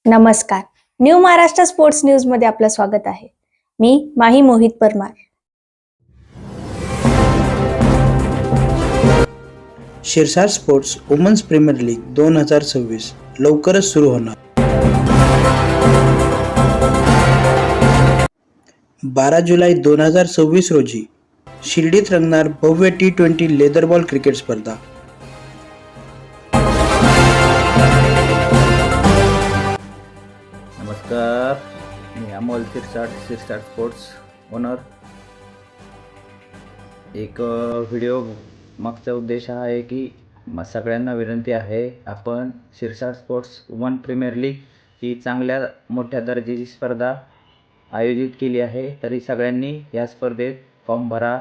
नमस्कार. New Maharashtra sports news मध्ये आपलं स्वागत आहे. मी Mahi Mohit Parmar. Shirsat sports women's premier league 2026 लवकरच सुरू होणार. 12 जुलै 2026 रोजी शिर्डीत रंगणार भव्य T20 लेदर बॉल क्रिकेट स्पर्धा. नमस्कार, मी अमोल शिरसाट स्पोर्ट्स ओनर. एक व्हिडिओ मागचा उद्देश हा आहे की सगळ्यांना विनंती आहे, आपण Shirsat sports woman premier league ही चांगल्या मोठ्या दर्जाची स्पर्धा आयोजित केली आहे. तरी सगळ्यांनी या स्पर्धेत फॉर्म भरा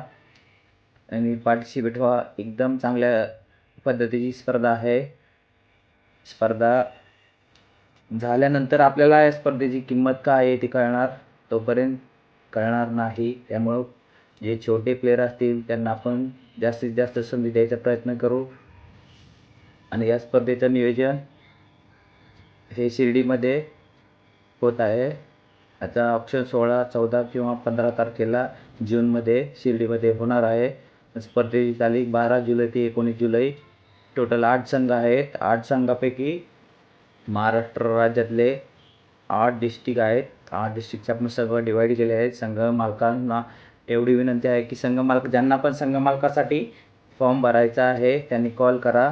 आणि पार्टिसिपेट व्हा. एकदम चांगल्या पद्धतीची स्पर्धा आहे. स्पर्धा झाल्यानंतर आपल्याला या स्पर्धेची किंमत काय आहे ती कळणार, तोपर्यंत कळणार नाही. त्यामुळं जे छोटे प्लेयर असतील त्यांना आपण जास्तीत जास्त संधी द्यायचा प्रयत्न करू. आणि या स्पर्धेचं नियोजन हे शिर्डीमध्ये होत आहे. आता ऑप्शन 16, 14 किंवा 15 तारखेला जूनमध्ये शिर्डीमध्ये होणार आहे. स्पर्धेची तारीख 12 जुलै ते 19 जुलै. टोटल 8 संघ आहेत. 8 संघापैकी महाराष्ट्र राज्यातले 8 डिस्ट्रिक्ट आहेत. 8 डिस्ट्रिक्टचे आपण संघ डिवाईड केले आहेत. संघ मालकांना एवढी विनंती आहे की संघ मालक ज्यांना पण संघ मालकासाठी फॉर्म भरायचा आहे त्यांनी कॉल करा.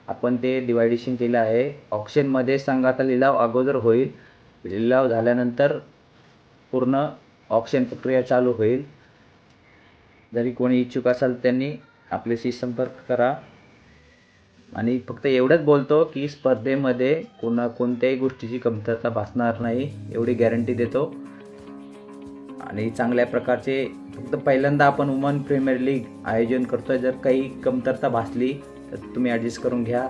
आपण ते डिवायडेशन केलं आहे. ऑप्शनमध्ये संघाचा लिलाव अगोदर होईल. लिलाव झाल्यानंतर पूर्ण ऑप्शन प्रक्रिया चालू होईल. जरी कोणी इच्छुक असाल त्यांनी आपल्याशी संपर्क करा. आणि फक्त एवढंच बोलतो की स्पर्धेमध्ये कोणत्याही गोष्टीची कमतरता भासणार नाही, एवढी गॅरंटी देतो. आणि चांगल्या प्रकारचे फक्त पहिल्यांदा आपण वुमन प्रीमियर लीग आयोजन करतो आहे. जर काही कमतरता भासली तर तुम्ही ॲडजस्ट करून घ्या,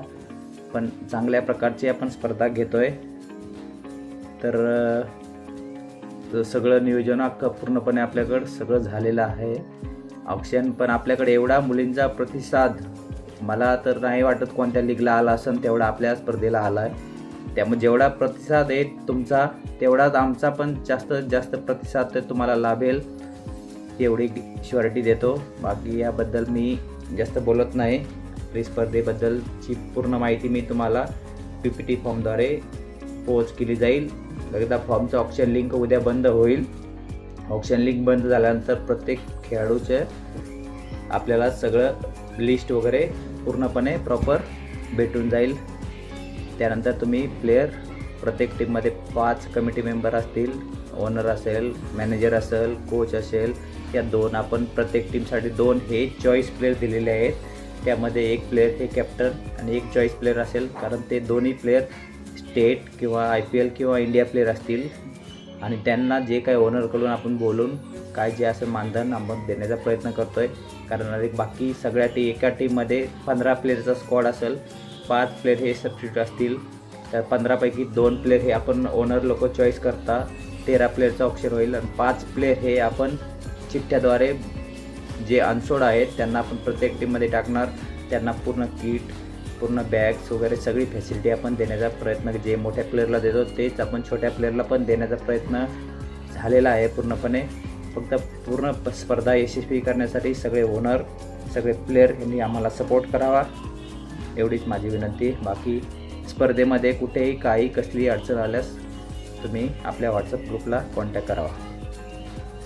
पण चांगल्या प्रकारची आपण स्पर्धा घेतो आहे. तर सगळं नियोजन पूर्णपणे आपल्याकडं सगळं झालेलं आहे. ऑप्शन पण आपल्याकडे एवढा मुलींचा प्रतिसाद मला तर नाही वाटत कोणत्या लीगला आला असेल तेवढा आपल्या स्पर्धेला आला आहे. त्यामुळे जेवढा प्रतिसाद आहे तुमचा तेवढाच आमचा पण जास्तीत जास्त प्रतिसाद तर तुम्हाला लाभेल एवढी श्युरिटी देतो. बाकी याबद्दल मी जास्त बोलत नाही. स्पर्धेबद्दलची पूर्ण माहिती मी तुम्हाला PPT फॉर्मद्वारे पोस्ट केली जाईल. एकदा फॉर्मचं ऑप्शन लिंक उद्या बंद होईल. ऑप्शन लिंक बंद झाल्यानंतर प्रत्येक खेळाडूचे आपल्याला सगळं लिस्ट वगैरे पूर्णपणे प्रॉपर भेटून जाईल. त्यानंतर तुम्ही प्लेयर प्रत्येक टीममध्ये 5 कमिटी मेंबर असतील. ओनर असेल, मॅनेजर असेल, कोच असेल. या 2 आपण प्रत्येक टीमसाठी 2 हे चॉईस प्लेयर दिलेले आहेत. त्यामध्ये एक प्लेयर हे कॅप्टन आणि एक चॉईस प्लेयर असेल, कारण ते दोन्ही प्लेयर स्टेट किंवा IPL किंवा इंडिया प्लेयर असतील. आणि त्यांना जे काही ओनरकडून आपण बोलून काय जे असं मानधन आपण देण्याचा प्रयत्न करतो आहे. कारण बाकी सगळ्या एका टीममध्ये 15 प्लेयरचा स्क्वॉड असेल. 5 प्लेयर हे सबस्टिट्यूट असतील. तर 15पैकी 2 प्लेयर हे आपण ओनर लोक चॉईस करता. 13 प्लेयरचा ऑप्शन होईल. आणि 5 प्लेयर हे आपण चिठ्ठ्याद्वारे जे अनसोड आहेत त्यांना आपण प्रत्येक टीममध्ये टाकणार. त्यांना पूर्ण किट, पूर्ण बॅग्स वगैरे सगळी फॅसिलिटी आपण देण्याचा प्रयत्न, जे मोठ्या प्लेयरला देतो तेच आपण छोट्या प्लेयरला पण देण्याचा प्रयत्न झालेला आहे पूर्णपणे. फक्त पूर्ण स्पर्धा यशस्वी करण्यासाठी सगळे ओनर, सगळे प्लेयर यांनी आम्हाला सपोर्ट करावा, एवढीच माझी विनंती. बाकी स्पर्धेमध्ये कुठेही काही कसली अडचण आल्यास तुम्ही आपल्या व्हॉट्सअप ग्रुपला कॉन्टॅक्ट करावा.